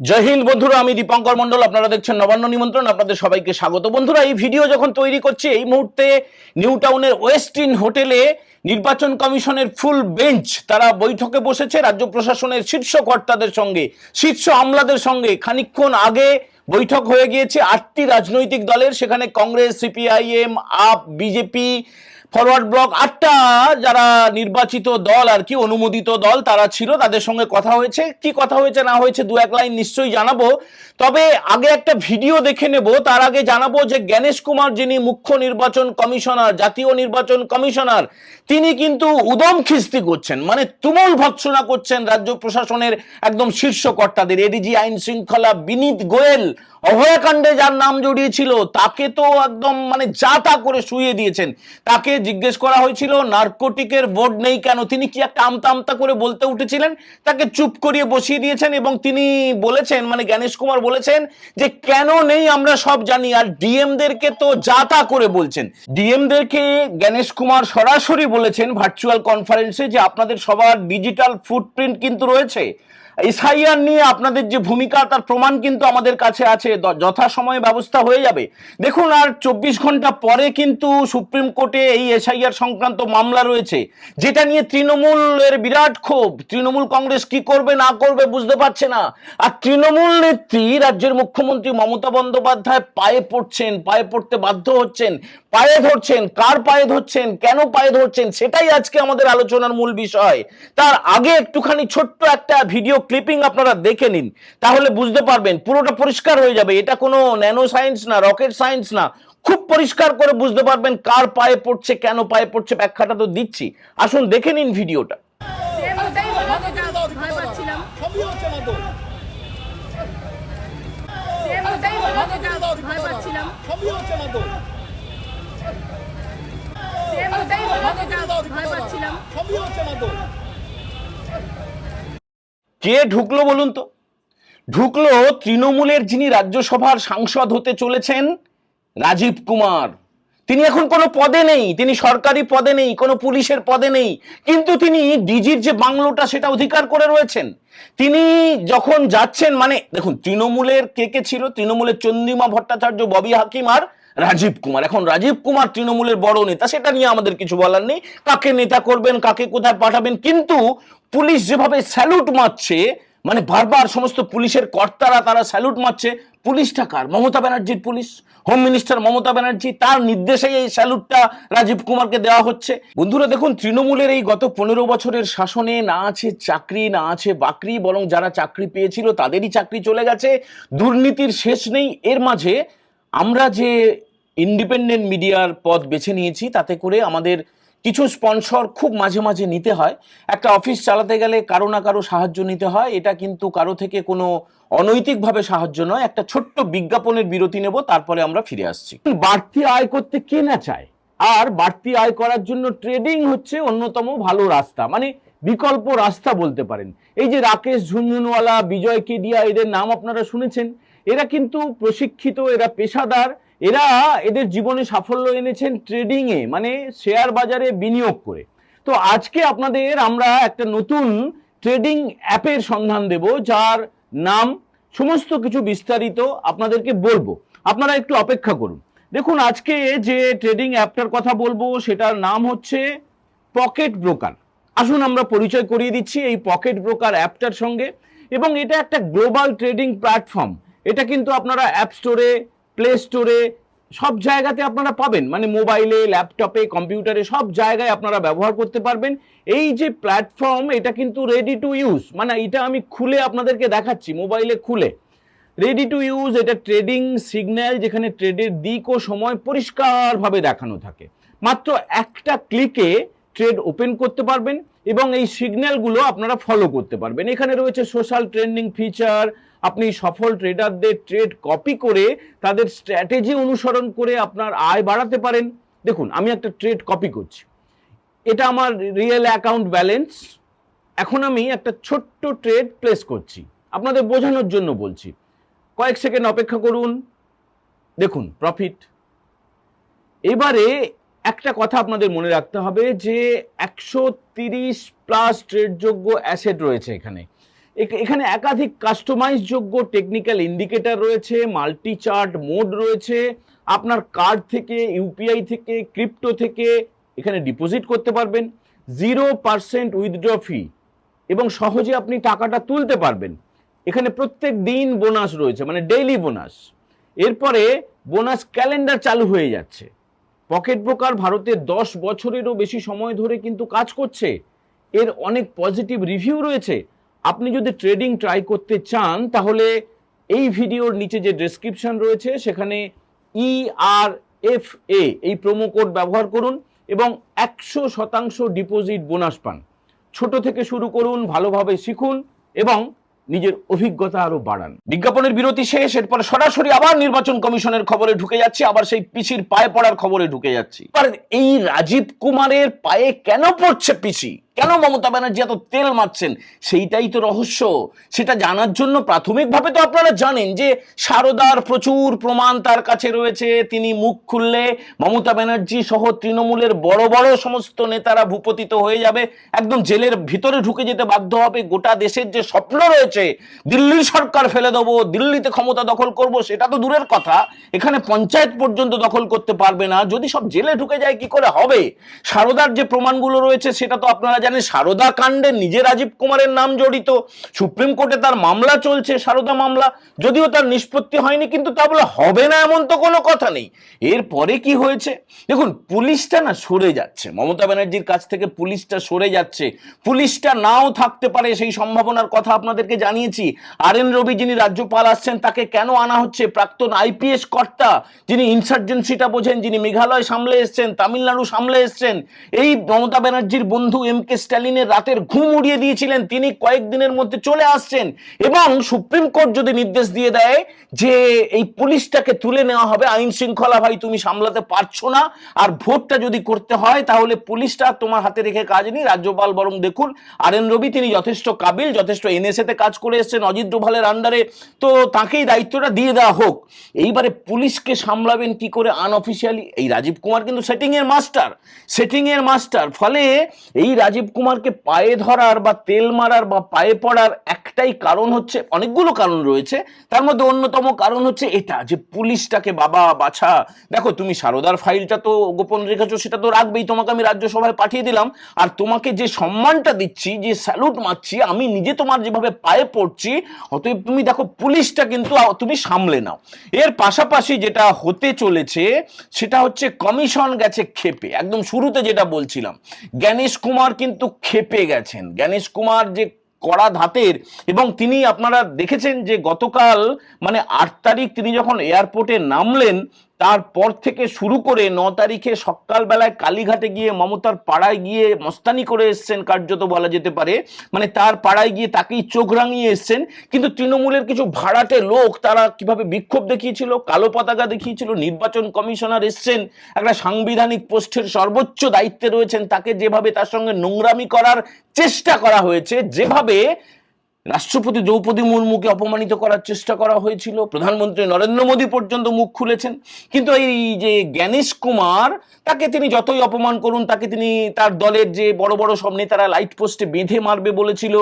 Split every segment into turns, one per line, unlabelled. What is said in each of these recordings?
জয় হিন্দ বন্ধুরা, আমি দীপঙ্কর মন্ডল। আপনারা দেখছেন নবান্ন নিমন্ত্রণ। আপনাদের সবাইকে স্বাগত। বন্ধুরা, এই ভিডিও যখন তৈরি করছি এই মুহূর্তে নিউ টাউনের ওয়েস্টিন হোটেলে নির্বাচন কমিশনের ফুল বেঞ্চ তারা বৈঠকে বসেছে রাজ্য প্রশাসনের শীর্ষ কর্তাদের সঙ্গে, শীর্ষ আমলাদের সঙ্গে। খানিকক্ষণ আগে বৈঠক হয়ে গিয়েছে 8টি রাজনৈতিক দলের। সেখানে কংগ্রেস, সিপিআইএম, আপ, বিজেপি, ফরওয়ার্ড ব্লক, 8টা যারা নির্বাচিত দল আর কি, অনুমোদিত দল তারা ছিল। তাদের সঙ্গে কথা হয়েছে। কি কথা হয়েছে না হয়েছে দু এক লাইন নিশ্চয়ই জানাবো। তবে আগে একটা ভিডিও দেখে নেব। তার আগে জানাবো যে জ্ঞানেশ কুমার, যিনি মুখ্য নির্বাচন কমিশনার, জাতীয় নির্বাচন কমিশনার, তিনি কিন্তু উদম খিস্তি করছেন, মানে তুমুল ভৎসনা করছেন রাজ্য প্রশাসনের একদম শীর্ষ কর্তাদের। এডিজি আইন শৃঙ্খলা বিনীত গোয়েল, অভয়াকাণ্ডে যার নাম জড়িয়েছিল, তাকে তো একদম মানে যা তা করে শুইয়ে দিয়েছেন। তাকে জিজ্ঞেস করা হয়েছিল নার্কোটিকের বোর্ড নেই কেন, তিনি কি একটা আমতা আমতা করে বলতে উঠেছিলেন, তাকে চুপ করিয়ে বসিয়ে দিয়েছেন। এবং তিনি বলেছেন, মানে জ্ঞানেশ কুমার বলেছেন যে কেন নেই আমরা সব জানি। আর ডিএমদেরকে তো যা তা করে বলছেন। ডিএমদেরকে জ্ঞানেশ কুমার সরাসরি বলেছেন ভার্চুয়াল কনফারেন্সে যে আপনাদের সবার ডিজিটাল ফুটপ্রিন্ট কিন্তু রয়েছে, এসআইআর নিয়ে আপনাদের যে ভূমিকা তার প্রমাণ কিন্তু আমাদের কাছে আছে, যথাসময়ে ব্যবস্থা হয়ে যাবে। দেখুন, আর 24 ঘন্টা পরে কিন্তু সুপ্রিম কোর্টে এই এসআইআর সংক্রান্ত মামলা রয়েছে, যেটা নিয়ে তৃণমূলের বিরাট ক্ষোভ। তৃণমূল কংগ্রেস কি করবে না করবে বুঝতে পারছে না। আর তৃণমূল নেত্রী রাজ্যের মুখ্যমন্ত্রী মমতা বন্দ্যোপাধ্যায় পায়ে পড়ছেন, পায়ে পড়তে বাধ্য হচ্ছেন, পায়ে ধরছেন। কার পায়ে ধরছেন, কেন পায়ে ধরছেন, সেটাই আজকে আমাদের আলোচনার মূল বিষয়। তার আগে একটুখানি ছোট্ট একটা ভিডিও ক্লিপিং আপনারা দেখে নিন, তাহলে বুঝতে পারবেন, পুরোটা পরিষ্কার হয়ে যাবে। এটা কোনো ন্যানো সায়েন্স না, রকেট সায়েন্স না, খুব পরিষ্কার করে বুঝতে পারবেন কার পায়ে পড়ছে, কেন পায়ে পড়ছে। ব্যাখ্যাটা তো দিচ্ছি, আসুন দেখে নিন ভিডিওটা। কে ঢুকলো বলুন তো? ঢুকলো তৃণমূলের যিনি রাজ্যসভার সাংসদ হতে চলেছেন, রাজীব কুমার। তিনি এখন কোনো পদে নেই, তিনি সরকারি পদে নেই, কোনো পুলিশের পদে নেই, কিন্তু তিনি ডিজির যে বাংলোটা সেটা অধিকার করে রয়েছেন। তিনি যখন যাচ্ছেন, মানে দেখুন, তৃণমূলের কে কে ছিল, তৃণমূলের চন্দ্রিমা ভট্টাচার্য, ববি হাকিম আর রাজীব কুমার। এখন রাজীব কুমার তৃণমূলের বড় নেতা, সেটা নিয়ে আমাদের কিছু বলার নেই, কাকে নেতা করবেন, কাকে কোথায় পাঠাবেন। কিন্তু পুলিশ যেভাবে স্যালুট মারছে, মানে বারবার সমস্ত পুলিশের কর্তারা তারা স্যালুট মারছে। পুলিশটা কার? মমতা ব্যানার্জির police, home minister Mamata Banerjee, তার নির্দেশেই এই স্যালুটটা রাজীব কুমারকে দেওয়া হচ্ছে। বন্ধুরা দেখুন, তৃণমূলের এই গত 15 বছরের শাসনে না আছে চাকরি, না আছে বাকরি, বরং যারা চাকরি পেয়েছিল তাদেরই চাকরি চলে গেছে। দুর্নীতির শেষ নেই। এর মাঝে আমরা যে ইন্ডিপেন্ডেন্ট মিডিয়ার পথ বেছে নিয়েছি, তাতে করে আমাদের কিছু স্পন্সর খুব মাঝে মাঝে নিতে হয়। একটা অফিস চালাতে গেলে কারো না কারো সাহায্য নিতে হয়। এটা কিন্তু কারো থেকে কোনো অনৈতিকভাবে সাহায্য নয়। একটা ছোট্ট বিজ্ঞাপনের বিরতি নেব, তারপরে আমরা ফিরে আসছি। বাড়তি আয় করতে কে না চায়, আর বাড়তি আয় করার জন্য ট্রেডিং হচ্ছে অন্যতম ভালো রাস্তা, মানে বিকল্প রাস্তা বলতে পারেন। এই যে রাকেশ ঝুনঝুনওয়ালা, বিজয় কেডিয়া, এদের নাম আপনারা শুনেছেন। এরা কিন্তু প্রশিক্ষিত, এরা পেশাদার, এরা এদের জীবনে সাফল্য এনেছেন ট্রেডিং এ, মানে শেয়ার বাজারে বিনিয়োগ করে। তো আজকে আপনাদের আমরা একটা নতুন ট্রেডিং অ্যাপের সন্ধান দেব, যার নাম, সমস্ত কিছু বিস্তারিত আপনাদেরকে বলবো। আপনারা একটু অপেক্ষা করুন। দেখুন, আজকে যে ট্রেডিং অ্যাপটার কথা বলবো সেটার নাম হচ্ছে পকেট ব্রোকার। আসুন আমরা পরিচয় করিয়ে দিচ্ছি এই পকেট ব্রোকার অ্যাপটার সঙ্গে। এবং এটা একটা গ্লোবাল ট্রেডিং প্ল্যাটফর্ম। এটা কিন্তু আপনারা অ্যাপ স্টোরে, প্লে স্টোরে, সব জায়গাতে আপনারা পাবেন, মানে মোবাইলে, ল্যাপটপে, কম্পিউটারে, সব জায়গায় আপনারা ব্যবহার করতে পারবেন। এই যে প্ল্যাটফর্ম, এটা কিন্তু রেডি টু ইউজ, মানে এটা আমি খুলে আপনাদেরকে দেখাচ্ছি, মোবাইলে খুলে রেডি টু ইউজ। এটা ট্রেডিং সিগন্যাল, যেখানে ট্রেডের দিক ও সময় পরিষ্কারভাবে দেখানো থাকে। মাত্র একটা ক্লিকে ট্রেড ওপেন করতে পারবেন এবং এই সিগন্যালগুলো আপনারা ফলো করতে পারবেন। এখানে রয়েছে সোশ্যাল ট্রেন্ডিং ফিচার। আপনি সফল ট্রেডারদের ট্রেড কপি করে তাদের স্ট্র্যাটেজি অনুসরণ করে আপনার আয় বাড়াতে পারেন। দেখুন, আমি একটা ট্রেড কপি করছি, এটা আমার রিয়েল অ্যাকাউন্ট ব্যালেন্স। এখন আমি একটা ছোট্ট ট্রেড প্লেস করছি, আপনাদের বোঝানোর জন্য বলছি। কয়েক সেকেন্ড অপেক্ষা করুন। দেখুন, প্রফিট। এবারে একটা কথা আপনাদের মনে রাখতে হবে যে 130 প্লাস ট্রেডযোগ্য অ্যাসেট রয়েছে এখানে। এখানে একাধিক কাস্টমাইজ যোগ্য টেকনিক্যাল ইন্ডিকেটর রয়েছে, মাল্টি চার্ট মোড রয়েছে, আপনার কার্ড থেকে, ইউপিআই থেকে, ক্রিপ্টো থেকে এখানে ডিপোজিট করতে পারবেন, 0% উইথড্র ফি, এবং সহজে আপনি টাকাটা তুলতে পারবেন। এখানে প্রত্যেক দিন বোনাস রয়েছে, মানে ডেইলি বোনাস। এরপরে বোনাস ক্যালেন্ডার চালু হয়ে যাচ্ছে। পকেট ব্রোকার ভারতে 10 বছরেরও বেশি সময় ধরে কিন্তু কাজ করছে, এর অনেক পজিটিভ রিভিউ রয়েছে। আপনি যদি ট্রেডিং ট্রাই করতে চান তাহলে এই ভিডিওর নিচে যে ডেসক্রিপশন রয়েছে সেখানে ERFA এই প্রোমো কোড ব্যবহার করুন এবং 100% ডিপোজিট বোনাস পান। ছোট থেকে শুরু করুন, ভালোভাবে শিখুন এবং নিজের অভিজ্ঞতা আরো বাড়ান। বিজ্ঞাপনের বিরতি শেষ, এরপরে সরাসরি আবার নির্বাচন কমিশনের খবরে ঢুকে যাচ্ছি, আবার সেই পিসির পায়ে পড়ার খবরে ঢুকে যাচ্ছি। এই রাজীব কুমারের পায়ে কেন পড়ছে পিসি, কেন মমতা ব্যানার্জি এত তেল মারছেন, সেইটাই তো রহস্য। সেটা জানার জন্য প্রাথমিকভাবে তো আপনারা জানেন যে সারদার প্রচুর প্রমাণ তার কাছে রয়েছে। তিনি মুখ খুললে মমতা ব্যানার্জি সহ তৃণমূলের বড় বড় সমস্ত নেতারা ভূপতিত হয়ে যাবে, একদম জেলের ভিতরে ঢুকে যেতে বাধ্য হবে। গোটা দেশের যে স্বপ্ন রয়েছে দিল্লির সরকার ফেলে দেবো, দিল্লিতে ক্ষমতা দখল করব, সেটা তো দূরের কথা, এখানে পঞ্চায়েত পর্যন্ত দখল করতে পারবে না। যদি সব জেলে ঢুকে যায় কি করে হবে? সারদার যে প্রমাণগুলো রয়েছে সেটা তো আপনারা জানেন। সারদা কাণ্ডে নিজে রাজীব কুমারের নাম জড়িত, সুপ্রিম কোর্টে তার মামলা চলছে, সারদা মামলা, যদিও তার নিষ্পত্তি হয়নি, কিন্তু তা বলে হবে না এমন তো কোনো কথা নেই। এরপরে কি হয়েছে দেখুন, পুলিশটা না সরে যাচ্ছে, মমতা ব্যানার্জির কাছ থেকে পুলিশটা সরে যাচ্ছে। পুলিশটা নাও থাকতে পারে, সেই সম্ভাবনার কথা আপনাদেরকে জানিয়েছি। RN রবি যিনি রাজ্যপাল আসছেন তাকে কেন আনা হচ্ছে? প্রাক্তন IPS কর্তা, যিনি ইনসার্জেন্সিটা বোঝেন, যিনি মেঘালয় সামলে এসছেন, তামিলনাড়ু সামলে এসছেন, এই মমতা ব্যানার্জির বন্ধু MK স্ট্যালিনের রাতের ঘুম উড়িয়ে দিয়েছিলেন, তিনি কয়েকদিনের মধ্যে চলে আসছেন। এবং সুপ্রিম কোর্ট যদি নির্দেশ দিয়ে দেয় যে এই পুলিশটাকে তুলে নেওয়া হবে, আইন শৃঙ্খলা ভাই তুমি সামলাতে পারছো না, আর ভোটটা যদি করতে হয় তাহলে পুলিশটা তোমার হাতে রেখে কাজ নেই, রাজ্যপাল বরং দেখুন RN রবি তিনি যথেষ্ট কাবিল, যথেষ্ট NSA তে কাজ করে এসছেন অজিত ডোভালের আন্ডারে, তো তাকেই দায়িত্বটা দিয়ে দেওয়া হোক। এইবারে পুলিশকে সামলাবেন কি করে আনঅফিসিয়ালি? এই রাজীব কুমার কিন্তু সেটিং এর মাস্টার। ফলে এই রাজীব কুমারকে পায়ে ধরার বা তেল মারার বা পায়ে পড়ার একটাই কারণ হচ্ছে, অনেকগুলো কারণ রয়েছে, তার মধ্যে অন্যতম কারণ হচ্ছে এটা যে পুলিশটাকে বাবা বাছা, দেখো তুমি সারদার ফাইলটা তো গোপন রেখেছো, সেটা তো রাখবেই, তোমাকে আমি রাজ্যসভায় পাঠিয়ে দিলাম, আর তোমাকে যে সম্মানটা দিচ্ছি, যে স্যালুট মারছি, আমি নিজে তোমার যেভাবে পায়ে পড়ছি, অতএব তুমি দেখো পুলিশটা কিন্তু তুমি সামলে নাও। এর পাশাপাশি যেটা হতে চলেছে সেটা হচ্ছে কমিশন গেছে ক্ষেপে। একদম শুরুতে যেটা বলছিলাম, জ্ঞানেশ কুমার কিন্তু ক্ষেপে গেছেন। জ্ঞানেশ কুমার যে কড়া ধাতের, এবং তিনি আপনারা দেখেছেন যে গতকাল মানে 8 তারিখ তিনি যখন এয়ারপোর্টে নামলেন, তারপর থেকে শুরু করে 9 তারিখে সকালবেলায় কালীঘাটে গিয়ে মমতার পাড়ায় গিয়ে মস্তানি করে এসছেন, কার্যত বলা যেতে পারে, মানে তার পাড়ায় গিয়ে তাকেই চোখ রাঙিয়ে এসছেন। কিন্তু তৃণমূলের কিছু ভাড়াটে লোক তারা কিভাবে বিক্ষোভ দেখিয়েছিল, কালো পতাকা দেখিয়েছিল, নির্বাচন কমিশনার এসছেন, একটা সাংবিধানিক পোস্টের সর্বোচ্চ দায়িত্বে রয়েছেন, তাকে যেভাবে তার সঙ্গে নোংরামি করার চেষ্টা করা হয়েছে, যেভাবে রাষ্ট্রপতি দ্রৌপদী মুর্মুকে অপমানিত করার চেষ্টা করা হয়েছিল, প্রধানমন্ত্রী নরেন্দ্র মোদী পর্যন্ত মুখ খুলেছেন। কিন্তু এই যে জ্ঞানেশ কুমার, তাকে তিনি যতই অপমান করুন, তাকে তিনি তার দলের যে বড় বড় সব নেতারা লাইট পোস্টে বেঁধে মারবে বলেছিল,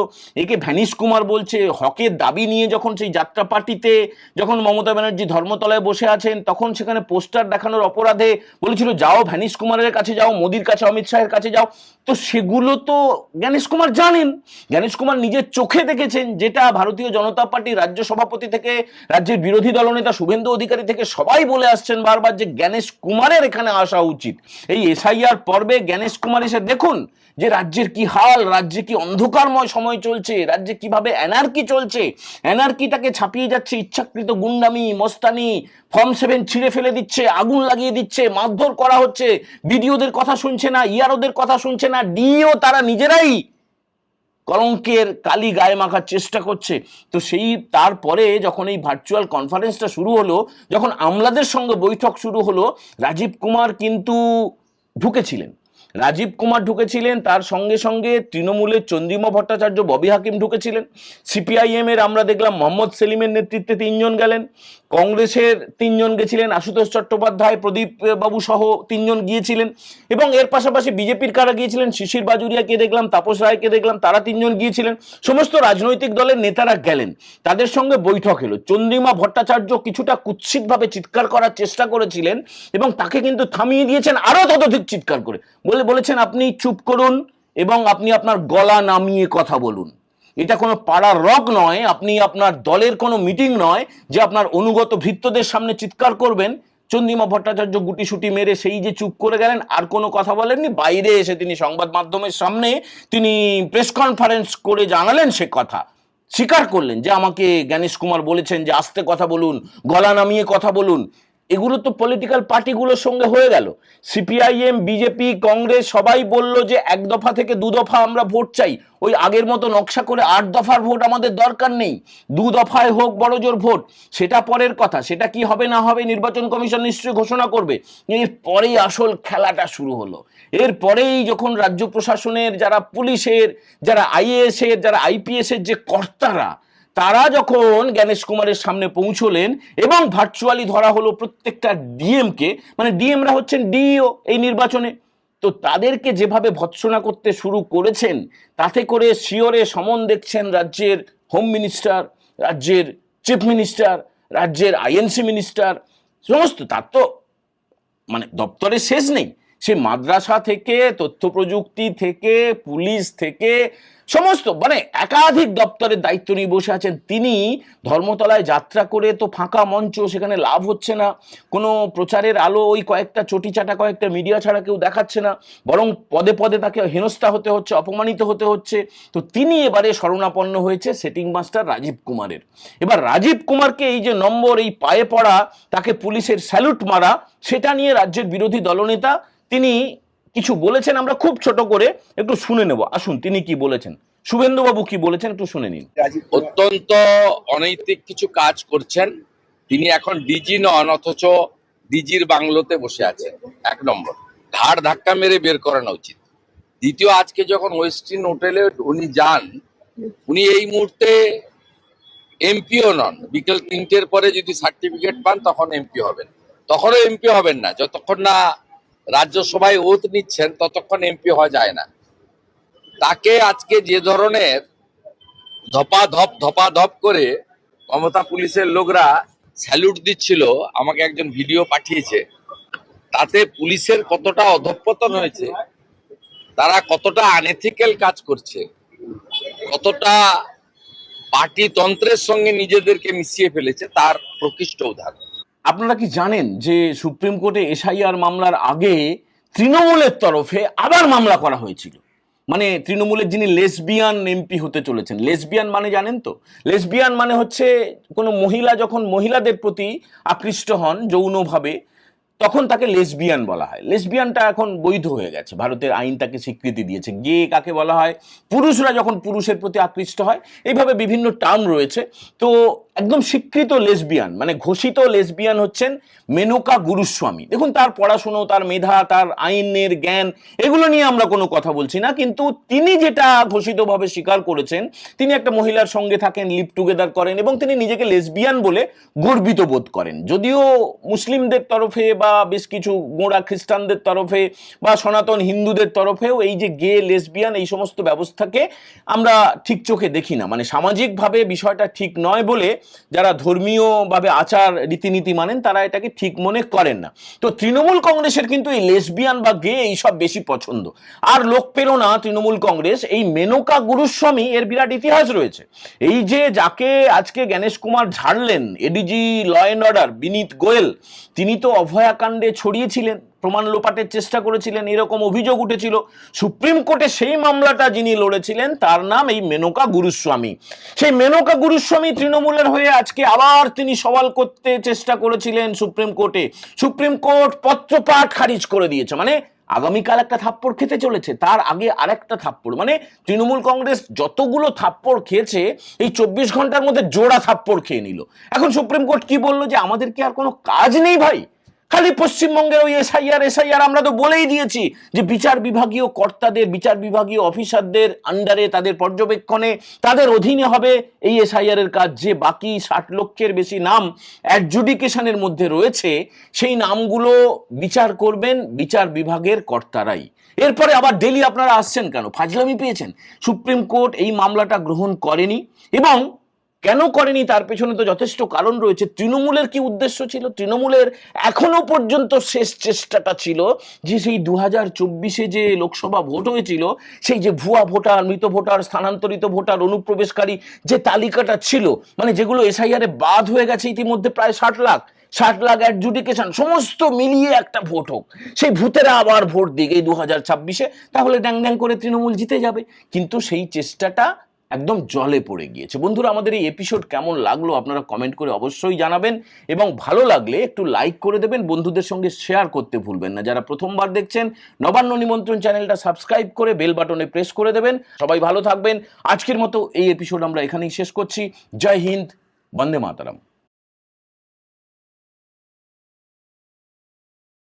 একে ভ্যানিশ কুমার বলছে। হকের দাবি নিয়ে যখন সেই যাত্রা পার্টিতে যখন মমতা ব্যানার্জি ধর্মতলায় বসে আছেন, তখন সেখানে পোস্টার দেখানোর অপরাধে বলেছিল যাও ভ্যানিশ কুমারের কাছে যাও, মোদির কাছে, অমিত শাহের কাছে যাও। তো সেগুলো তো জ্ঞানেশ কুমার জানেন, জ্ঞানেশ কুমার নিজের চোখে দেখেছেন, যেটা ভারতীয় জনতা পার্টির রাজ্য সভাপতি থেকে রাজ্যের বিরোধী দলনেতা শুভেন্দু অধিকারী থেকে সবাই বলে আসছেন বারবার যে জ্ঞানেশ কুমারের এখানে আসা উচিত। এই SIR পর্বে জ্ঞানেশ কুমার এসে দেখুন যে রাজ্যের কি হাল, রাজ্যে কি অন্ধকারময় সময় চলছে, রাজ্যে কিভাবে অ্যানার্কি চলছে, অ্যানার্কিটাকে ছাপিয়ে যাচ্ছে ইচ্ছাকৃত গুন্ডামি, মস্তানি, ফর্ম 7 ছিঁড়ে ফেলে দিচ্ছে, আগুন লাগিয়ে দিচ্ছে, মারধর করা হচ্ছে, বিডিওদের কথা শুনছে না, ইআরওদের কথা শুনছে না, ডিও তারা নিজেরাই কলঙ্কের কালি গায়ে মাখার চেষ্টা করছে। তো সেই তারপরে যখন এই ভার্চুয়াল কনফারেন্সটা শুরু হলো, যখন আমলাদের সঙ্গে বৈঠক শুরু হলো, রাজীব কুমার কিন্তু ঢুকেছিলেন। রাজীব কুমার ঢুকেছিলেন, তার সঙ্গে সঙ্গে তৃণমূলের চন্দ্রিমা ভট্টাচার্য, ববি হাকিম ঢুকেছিলেন, সিপিআইএম এর আমরা দেখলাম মোহাম্মদ সেলিমের নেতৃত্বে 3 জন গেলেন, কংগ্রেসের 3 জন গেছিলেন, আশুতোষ চট্টোপাধ্যায়, প্রদীপ বাবু সহ 3 জন গিয়েছিলেন, এবং এর পাশাপাশি বিজেপির কারা গিয়েছিলেন, শিশির বাজুরিয়াকে দেখলাম, তাপস রায়কে দেখলাম, তারা 3 জন গিয়েছিলেন। সমস্ত রাজনৈতিক দলের নেতারা গেলেন, তাদের সঙ্গে বৈঠক হলো। চন্দ্রিমা ভট্টাচার্য কিছুটা কুৎসিতভাবে চিৎকার করার চেষ্টা করেছিলেন এবং তাকে কিন্তু থামিয়ে দিয়েছেন আরো ততোধিক চিৎকার করে, বলেছেন আপনি চুপ করুন এবং আপনি আপনার গলা নামিয়ে কথা বলুন। এটা কোনো পাড়ার রক নয়, আপনি আপনার দলের কোনো মিটিং নয় যে আপনার অনুগত ভৃত্যদের সামনে চিৎকার করবেন। চন্দ্রিমা ভট্টাচার্য গুটিসুটি মেরে সেই যে চুপ করে গেলেন, আর কোনো কথা বলেননি। বাইরে এসে তিনি সংবাদ মাধ্যমের সামনে তিনি প্রেস কনফারেন্স করে জানালেন, সে কথা স্বীকার করলেন যে আমাকে জ্ঞানেশ কুমার বলেছেন যে আস্তে কথা বলুন, গলা নামিয়ে কথা বলুন। এগুলো তো পলিটিক্যাল পার্টিগুলোর সঙ্গে হয়ে গেল। সিপিআইএম, বিজেপি, কংগ্রেস সবাই বলল যে 1 দফা থেকে 2 দফা আমরা ভোট চাই, ওই আগের মতো নকশা করে 8 দফার ভোট আমাদের দরকার নেই, 2 দফায় হোক বড় জোর ভোট, সেটা পরের কথা, সেটা কি হবে না হবে নির্বাচন কমিশন নিশ্চয়ই ঘোষণা করবে। এরপরেই আসল খেলাটা শুরু হলো। এরপরেই যখন রাজ্য প্রশাসনের যারা পুলিশের, যারা আইএএস এর, যারা আইপিএস এর যে কর্তারা, তারা যখন জ্ঞানেশ কুমারের সামনে পৌঁছলেন এবং ভার্চুয়ালি ধরা হলো প্রত্যেকটা ডিএমকে, মানে ডিএমরা হচ্ছেন ডিইও এই নির্বাচনে, তো তাদেরকে যেভাবে ভৎসনা করতে শুরু করেছেন, তাতে করে শিওরে সমন দেখছেন রাজ্যের হোম মিনিস্টার, রাজ্যের চিফ মিনিস্টার, রাজ্যের আইএনসি মিনিস্টার, সমস্ত, তার তো মানে দপ্তরে শেষ নেই। সে মাদ্রাসা থেকে, তথ্য প্রযুক্তি থেকে, পুলিশ থেকে, সমস্ত মানে একাধিক দপ্তরের দায়িত্ব নিয়ে বসে আছেন তিনি। ধর্মতলায় যাত্রা করে তো ফাঁকা মঞ্চ, সেখানে লাভ হচ্ছে না, কোনো প্রচারের আলো ওই কয়েকটা চটিচাটা কয়েকটা মিডিয়া ছাড়া কেউ দেখাচ্ছে না, বরং পদে পদে তাকে হেনস্থা হতে হচ্ছে, অপমানিত হতে হচ্ছে। তো তিনি এবারে শরণাপন্ন হয়েছে সেটিং মাস্টার রাজীব কুমারের। এবার রাজীব কুমারকে এই যে নম্বর, এই পায়ে পড়া, তাকে পুলিশের স্যালুট মারা, সেটা নিয়ে রাজ্যের বিরোধী দলনেতা তিনি কিছু বলেছেন। আমরা খুব ছোট করে একটু শুনে নেব, আসুন তিনি কি বলেছেন, শুভেন্দু বাবু কি বলেছেন একটু শুনে নিন।
অত্যন্ত অনৈতিক কিছু কাজ করছেন তিনি। এখন ডিজি নন, অথচ ডিজির বাংলোতে বসে আছেন। 1 নম্বর, ঘাড় ধাক্কা মেরে বের করানো উচিত। দ্বিতীয়, আজকে যখন ওয়েস্টিন হোটেলে উনি যান, উনি এই মুহূর্তে এমপিও নন। বিকেল 3টের পরে যদি সার্টিফিকেট পান তখন এমপি হবেন, তখনও এমপি হবেন না। যতক্ষণ না রাজ্যসভায় ওথ নিচ্ছেন ততক্ষণ এমপি হওয়া যায় না। তাকে আজকে যে ধরনের ধপাধপ করে মমতা পুলিশের লোকরা স্যালুট দিচ্ছিল, আমাকে একজন ভিডিও পাঠিয়েছে, তাতে পুলিশের কতটা অধঃপতন হয়েছে, তারা কতটা আনএথিক্যাল কাজ করছে, কতটা পার্টিতন্ত্রের সঙ্গে নিজেদেরকে মিশিয়ে ফেলেছে, তার প্রকৃষ্ট উদাহরণ।
আপনারা কি জানেন যে সুপ্রিম কোর্টে এসআইআর মামলার আগে তৃণমূলের তরফে আবার মামলা করা হয়েছিল? মানে তৃণমূলের যিনি লেসবিয়ান এমপি হতে চলেছেন, লেসবিয়ান মানে জানেন তো? লেসবিয়ান মানে হচ্ছে কোনো মহিলা যখন মহিলাদের প্রতি আকৃষ্ট হন যৌনভাবে, তখন তাকে লেসবিয়ান বলা হয়। লেসবিয়ানটা এখন বৈধ হয়ে গেছে, ভারতের আইন তাকে স্বীকৃতি দিয়েছে। গে কাকে বলা হয়? পুরুষরা যখন পুরুষের প্রতি আকৃষ্ট হয়, এইভাবে বিভিন্ন টার্ম রয়েছে। তো একদম স্বীকৃত লেসবিয়ান মানে ঘোষিত লেসবিয়ান হচ্ছেন মেনকা গুরুস্বামী। দেখুন, তার পড়াশুনো, তার মেধা, তার আইনের জ্ঞান, এগুলো নিয়ে আমরা কোনো কথা বলছি না, কিন্তু তিনি যেটা ঘোষিতভাবে স্বীকার করেছেন, তিনি একটা মহিলার সঙ্গে থাকেন, লিভ টুগেদার করেন এবং তিনি নিজেকে লেসবিয়ান বলে গর্বিত বোধ করেন। যদিও মুসলিমদের তরফে বা বেশ কিছু গোঁড়া খ্রিস্টানদের তরফে বা সনাতন হিন্দুদের তরফেও এই যে গে, লেসবিয়ান, এই সমস্ত ব্যবস্থাকে আমরা ঠিক চোখে দেখি না। মানে সামাজিকভাবে বিষয়টা ঠিক নয় বলে যারা ধর্মীয়ভাবে আচার রীতিনীতি মানেন, তারা এটাকে ঠিক মনে করেন না। তো তৃণমূল কংগ্রেসের কিন্তু এই লেসবিয়ান বা গে এইসব বেশি পছন্দ। আর লোক পেল না তৃণমূল কংগ্রেস, এই মেনকা গুরুস্বামী এর বিরাট ইতিহাস রয়েছে। এই যে যাকে আজকে জ্ঞানেশ কুমার ঝাড়লেন, ADG law and order Vineet Goel, তিনি তো অভয়াকাণ্ডে ছড়িয়েছিলেন, প্রমাণ লোপাটের চেষ্টা করেছিলেন, এরকম অভিযোগ উঠেছিল। সুপ্রিম কোর্টে সেই মামলাটা যিনি লড়েছিলেন তার নাম এই মেনকা গুরুস্বামী। সেই মেনকা গুরুস্বামী তৃণমূলের হয়ে আজকে আবার তিনি সওয়াল করতে চেষ্টা করেছিলেন সুপ্রিম কোর্টে। সুপ্রিম কোর্ট পত্রপাঠ খারিজ করে দিয়েছে। মানে আগামীকাল একটা থাপ্পড় খেতে চলেছে, তার আগে আরেকটা থাপ্পড়। মানে তৃণমূল কংগ্রেস যতগুলো থাপ্পড় খেয়েছে এই 24 ঘন্টার মধ্যে জোড়া থাপ্পড় খেয়ে নিল। এখন সুপ্রিম কোর্ট কি বললো? যে আমাদের কি আর কোনো কাজ নেই ভাই? খালি পশ্চিমবঙ্গের ওই এসআইআর আমরা তো বলেই দিয়েছি যে বিচার বিভাগীয় কর্তাদের, বিচার বিভাগীয় অফিসারদের আন্ডারে, তাদের পর্যবেক্ষণে, তাদের অধীনে হবে এই এসআইআর এর কাজ। যে বাকি 60 লক্ষের বেশি নাম অ্যাডজুডিকেশনের মধ্যে রয়েছে, সেই নামগুলো বিচার করবেন বিচার বিভাগের কর্তারাই। এরপরে আবার ডেলি আপনারা আসছেন কেন? ফাজলামি পেয়েছেন? সুপ্রিম কোর্ট এই মামলাটা গ্রহণ করেনি, এবং কেন করেনি তার পেছনে তো যথেষ্ট কারণ রয়েছে। তৃণমূলের কি উদ্দেশ্য ছিল? তৃণমূলের এখনো পর্যন্ত শেষ চেষ্টাটা ছিল যে সেই 2024-এ যে লোকসভা ভোট হয়েছিল, সেই যে ভুয়া ভোটার, মৃত ভোটার, স্থানান্তরিত ভোটার, অনুপ্রবেশকারী যে তালিকাটা ছিল, মানে যেগুলো এসআইআর এ বাদ হয়ে গেছে ইতিমধ্যে প্রায় 60 লাখ অ্যাডজুডিকেশন, সমস্ত মিলিয়ে একটা ভোট হোক, সেই ভূতেরা আবার ভোট দিক এই 2026-এ, তাহলে ড্যাং ড্যাং করে তৃণমূল জিতে যাবে। কিন্তু সেই চেষ্টাটা একদম জলে পড়ে গিয়েছে। বন্ধুরা, আমাদের এই এপিসোড কেমন লাগলো আপনারা কমেন্ট করে অবশ্যই জানাবেন, এবং ভালো লাগলে একটু লাইক করে দেবেন, বন্ধুদের সঙ্গে শেয়ার করতে ভুলবেন না। যারা প্রথমবার দেখছেন, নবান্ন নিমন্ত্রণ চ্যানেলটা সাবস্ক্রাইব করে বেল বাটনে প্রেস করে দেবেন। সবাই ভালো থাকবেন। আজকের মতো এই এপিসোড আমরা এখানেই শেষ করছি। জয় হিন্দ, বন্দে মাতরম।